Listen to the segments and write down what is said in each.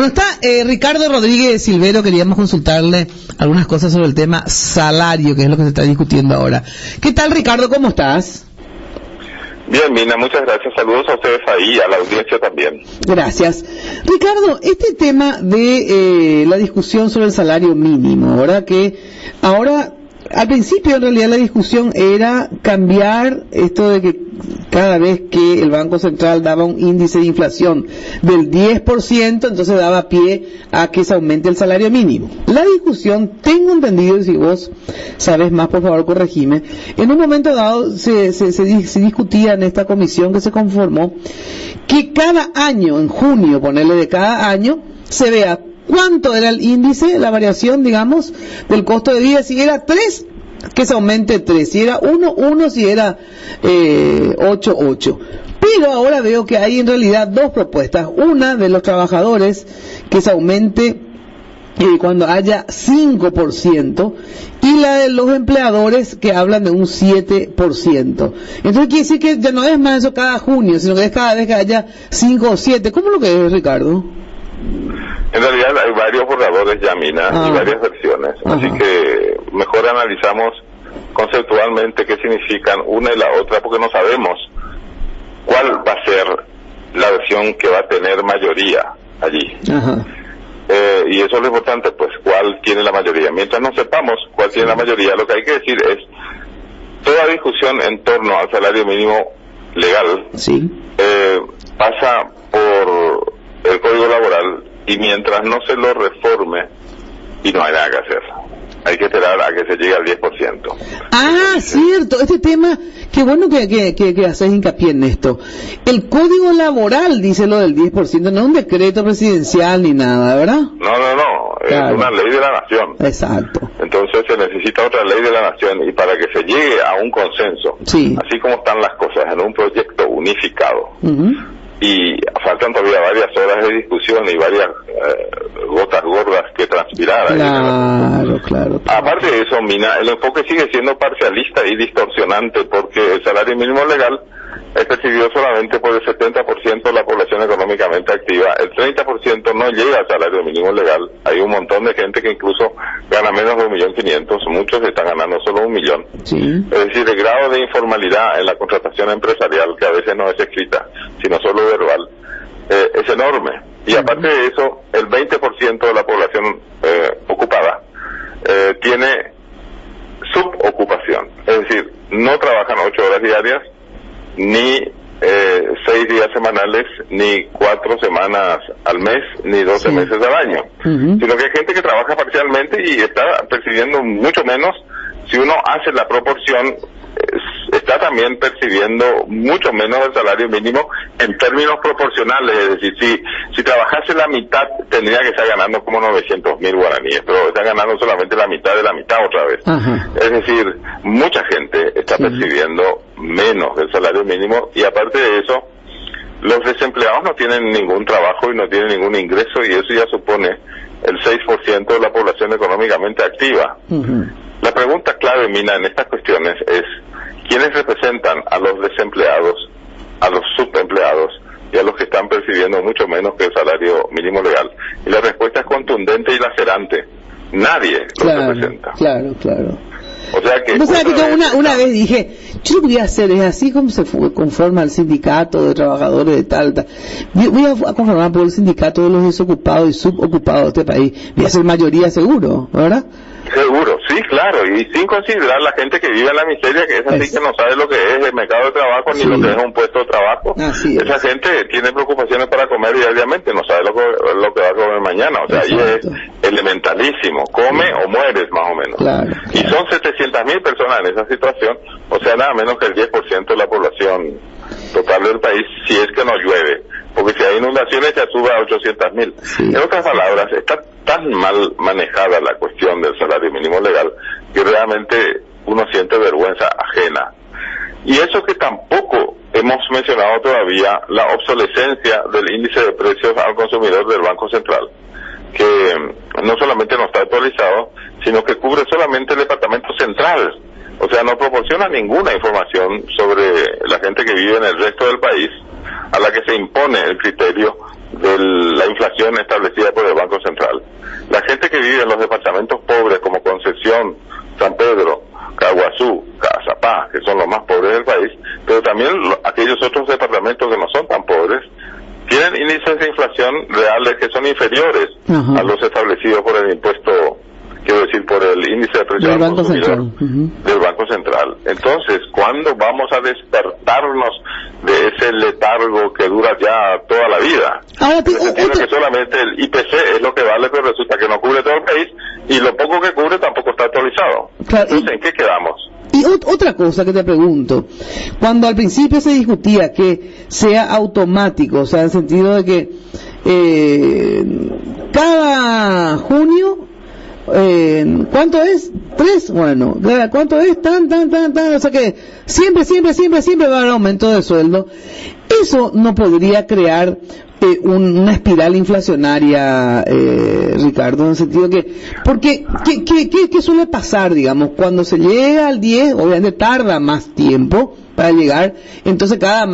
Bueno, está Ricardo Rodríguez Silvero, queríamos consultarle algunas cosas sobre el tema salario, que es lo que se está discutiendo ahora. ¿Qué tal, Ricardo? ¿Cómo estás? Bien, Mina, muchas gracias. Saludos a ustedes ahí, a la audiencia también. Gracias. Ricardo, este tema de la discusión sobre el salario mínimo, ¿verdad? Que ahora, al principio en realidad la discusión era cambiar esto de que cada vez que el Banco Central daba un índice de inflación del 10%, entonces daba pie a que se aumente el salario mínimo. La discusión, tengo entendido, y si vos sabes más, por favor, corregime, en un momento dado se discutía en esta comisión que se conformó que cada año, en junio, ponerle de cada año, se vea cuánto era el índice, la variación, digamos, del costo de vida. Si era 3, que se aumente 3, si era 1, si era 8. Pero ahora veo que hay en realidad dos propuestas. Una de los trabajadores, que se aumente cuando haya 5%, y la de los empleadores, que hablan de un 7%. Entonces quiere decir que ya no es más eso cada junio, sino que es cada vez que haya 5 o 7. ¿Cómo es lo que es, Ricardo? En realidad hay varios borradores ya, Mina, y varias versiones. Así que mejor analizamos conceptualmente qué significan una y la otra, porque no sabemos cuál va a ser la versión que va a tener mayoría allí. Y eso es lo importante, pues, cuál tiene la mayoría. Mientras no sepamos cuál tiene la mayoría, lo que hay que decir es, toda discusión en torno al salario mínimo legal pasa por el Código Laboral, y mientras no se lo reforme, y no hay nada que hacer, hay que esperar a que se llegue al 10%. Cierto, este tema, qué bueno que haces hincapié en esto. El Código Laboral dice lo del 10%, no es un decreto presidencial ni nada, ¿verdad? No, es una ley de la nación. Exacto. Entonces se necesita otra ley de la nación, y para que se llegue a un consenso, así como están las cosas, en un proyecto unificado, y faltan todavía varias horas de discusión y varias gotas gordas que transpirar. Claro. Aparte de eso, Mina, el enfoque sigue siendo parcialista y distorsionante, porque el salario mínimo legal es percibido solamente por el 70% de la población económicamente activa. El 30% no llega al salario mínimo legal. Hay un montón de gente que incluso gana menos de 1.500.000, muchos están ganando solo 1.000.000. Es decir, el grado de informalidad en la contratación empresarial, que a veces no es escrita, sino solo verbal, es enorme. Y aparte de eso, el 20% de la población ocupada tiene subocupación, es decir, no trabajan 8 horas diarias, ni 6 días semanales, ni 4 semanas al mes, ni 12 meses al año, sino que hay gente que trabaja parcialmente y está percibiendo mucho menos. Si uno hace la proporción, está también percibiendo mucho menos el salario mínimo en términos proporcionales. Es decir, si trabajase la mitad, tendría que estar ganando como 900.000 guaraníes, pero está ganando solamente la mitad de la mitad otra vez. Es decir, mucha gente está percibiendo menos del salario mínimo, y aparte de eso, los desempleados no tienen ningún trabajo y no tienen ningún ingreso, y eso ya supone el 6% de la población económicamente activa. La pregunta clave, Mina, en estas cuestiones es: ¿quiénes representan a los desempleados, a los subempleados y a los que están percibiendo mucho menos que el salario mínimo legal? Y la respuesta es contundente y lacerante: nadie los representa. Claro. O sea que... yo una vez dije, yo lo que voy a hacer es así como se conforma el sindicato de trabajadores de tal. Voy a conformar por el sindicato de los desocupados y subocupados de este país. Voy a ser mayoría seguro, ¿verdad? Seguro, sí, claro, y sin considerar la gente que vive en la miseria, que es así, que no sabe lo que es el mercado de trabajo, ni lo que es un puesto de trabajo. Esa gente tiene preocupaciones para comer diariamente, no sabe lo que va a comer mañana. O sea, ahí es elementalísimo: come o mueres, más o menos. Y son 700.000 personas en esa situación, o sea, nada menos que el 10% de la población total del país, si es que no llueve, porque si hay inundaciones ya sube a 800.000. En otras palabras, está tan mal manejada la cuestión del salario mínimo legal que realmente uno siente vergüenza ajena. Y eso que tampoco hemos mencionado todavía, la obsolescencia del índice de precios al consumidor del Banco Central, que no solamente no está actualizado, sino que cubre solamente el departamento central. O sea, no proporciona ninguna información sobre la gente que vive en el resto del país, a la que se impone el criterio de la inflación establecida por el Banco Central. La gente que vive en los departamentos pobres como Concepción, San Pedro, Caguazú, Cazapá, que son los más pobres del país, pero también aquellos otros departamentos que no son tan pobres, tienen índices de inflación reales que son inferiores a los establecidos por el impuesto, quiero decir, por el índice de precio al consumidor del Banco Central. Entonces, ¿cuándo vamos a despertarnos de ese letargo que dura ya toda la vida? Ahora, que solamente el IPC es lo que vale, pero resulta que no cubre todo el país, y lo poco que cubre tampoco está actualizado. Claro, entonces, ¿en qué quedamos? Y otra cosa que te pregunto, cuando al principio se discutía que sea automático, o sea, en el sentido de que cada junio, ¿cuánto es? 3, bueno, ¿cuánto es? Tan, o sea que siempre va a haber aumento de sueldo. Eso no podría crear una espiral inflacionaria, Ricardo, en el sentido que, porque, ¿qué suele pasar, digamos, cuando se llega al 10, obviamente tarda más tiempo para llegar, entonces cada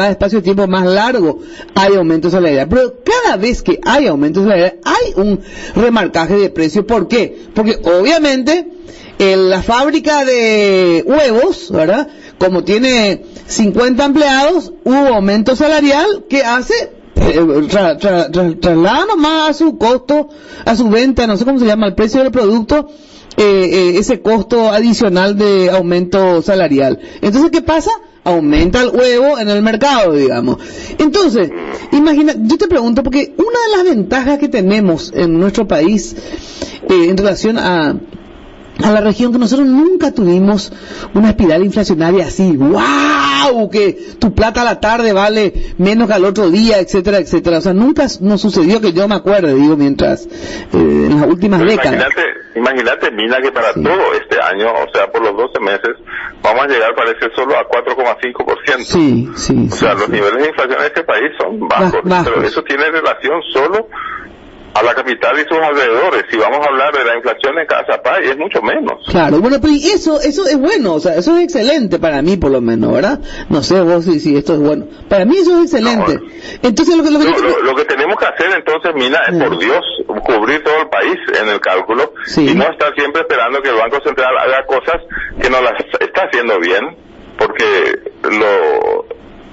espacio de tiempo más largo hay aumento salarial, pero cada vez que hay aumento salarial hay un remarcaje de precio. ¿Por qué? Porque obviamente en la fábrica de huevos, ¿verdad?, como tiene 50 empleados, hubo aumento salarial que hace traslada nomás a su costo, a su venta, no sé cómo se llama, el precio del producto, ese costo adicional de aumento salarial. Entonces, ¿qué pasa? Aumenta el huevo en el mercado, digamos. Entonces, imagina, yo te pregunto, porque una de las ventajas que tenemos en nuestro país en relación a la región, que nosotros nunca tuvimos una espiral inflacionaria así, ¡wow!, que tu plata a la tarde vale menos que al otro día, etcétera, etcétera. O sea, nunca nos sucedió que yo me acuerde, digo, mientras en las últimas décadas. Imagínate, Mina, que para todo este año, o sea, por los 12 meses, vamos a llegar, parece, solo a 4,5%. Sí. O sea, los niveles de inflación en este país son bajos, pero eso tiene relación solo a la capital y sus alrededores. Si vamos a hablar de la inflación en Cazapá, es mucho menos. Claro, bueno, pero eso es bueno, o sea, eso es excelente para mí, por lo menos, ¿verdad? No sé vos si esto es bueno. Para mí eso es excelente. No, entonces lo que tenemos que hacer entonces, Mina, es, por Dios, cubrir todo el país en el cálculo y no estar siempre esperando que el Banco Central haga cosas que no las está haciendo bien, porque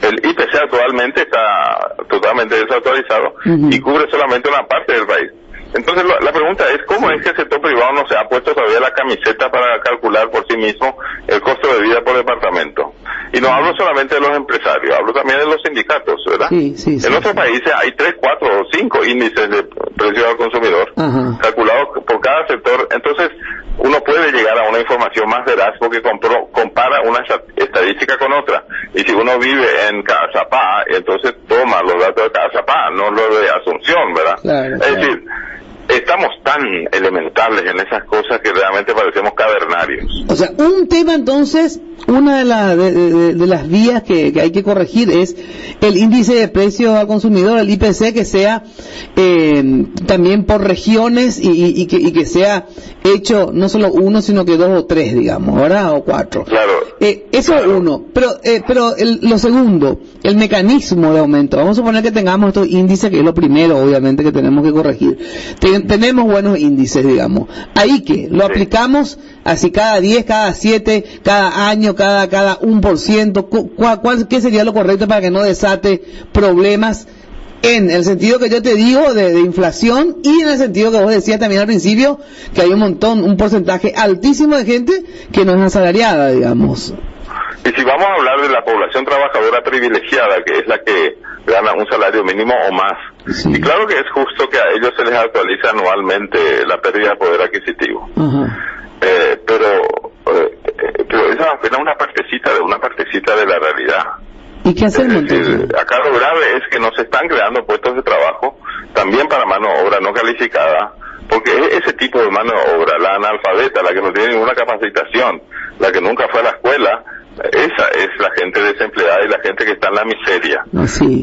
el IPC actualmente está totalmente desactualizado y cubre solamente una parte del país. Entonces la pregunta es, ¿cómo es que el sector privado no se ha puesto todavía la camiseta para calcular por sí mismo el costo de vida por departamento? Y no hablo solamente de los empresarios, hablo también de los sindicatos, ¿verdad? En otros países hay 3, 4 o 5 índices de precio al consumidor calculados por cada sector. Entonces uno puede llegar a una información más veraz porque compara una estadística con otra. Y si uno vive en Cazapá, entonces toma los datos de Cazapá, no los de Asunción, ¿verdad? Claro. Es decir, estamos tan elementales en esas cosas que realmente parecemos cavernarios. O sea, un tema entonces, una de las vías que hay que corregir es el índice de precio al consumidor, el IPC, que sea también por regiones y que sea hecho no solo uno, sino que 2 o 3, digamos, ¿verdad? O 4. Claro. Eso es uno. Pero lo segundo, el mecanismo de aumento. Vamos a suponer que tengamos estos índices, que es lo primero, obviamente, que tenemos que corregir. Tenemos buenos índices, digamos. Ahí que lo aplicamos así cada 10, cada 7, cada año, cada 1%. ¿Qué sería lo correcto para que no desate problemas en el sentido que yo te digo de inflación y en el sentido que vos decías también al principio, que hay un porcentaje altísimo de gente que no es asalariada, digamos? Y si vamos a hablar de la población trabajadora privilegiada, que es la que gana un salario mínimo o más, y claro que es justo que a ellos se les actualiza anualmente la pérdida de poder adquisitivo, pero esa es apenas una partecita de la realidad. ¿Y qué hacemos entonces? Acá lo grave es que no se están creando puestos de trabajo también para mano de obra no calificada, porque ese tipo de mano de obra, la analfabeta, la que no tiene ninguna capacitación, la que nunca fue a la escuela, esa es la gente desempleada y la gente que está en la miseria.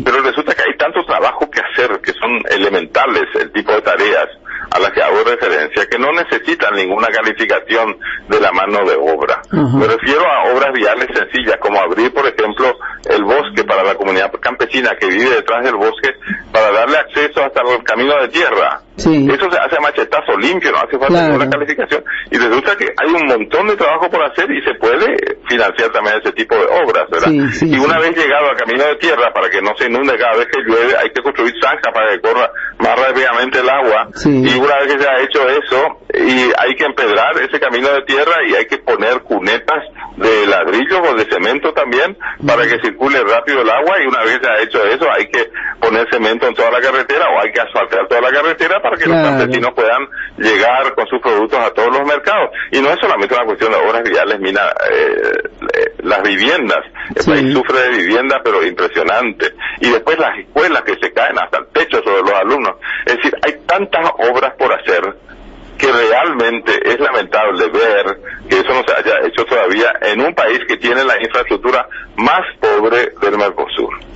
Pero resulta que hay tanto trabajo que hacer que son elementales, el tipo de tareas. a las que hago referencia, que no necesitan ninguna calificación de la mano de obra. Me refiero a obras viales sencillas, como abrir, por ejemplo, el bosque para la comunidad campesina que vive detrás del bosque, para darle acceso hasta el camino de tierra. Sí. Eso se hace a machetazo limpio, no hace falta ninguna calificación. Y resulta que hay un montón de trabajo por hacer y se puede financiar también ese tipo de obras, ¿verdad? Y una vez llegado al camino de tierra, para que no se inunde cada vez que llueve, hay que construir zanjas para que corra más rápidamente el agua. Y una vez que se ha hecho eso, y hay que empedrar ese camino de tierra y hay que poner cunetas de ladrillos o de cemento también para que circule rápido el agua, y una vez que se ha hecho eso hay que poner cemento en toda la carretera o hay que asfaltar toda la carretera para que los campesinos puedan llegar con sus productos a todos los mercados. Y no es solamente una cuestión de obras viales, mira, las viviendas, el país sufre de vivienda pero impresionante, y después las escuelas que se caen hasta el techo sobre los alumnos. Es decir, hay tantas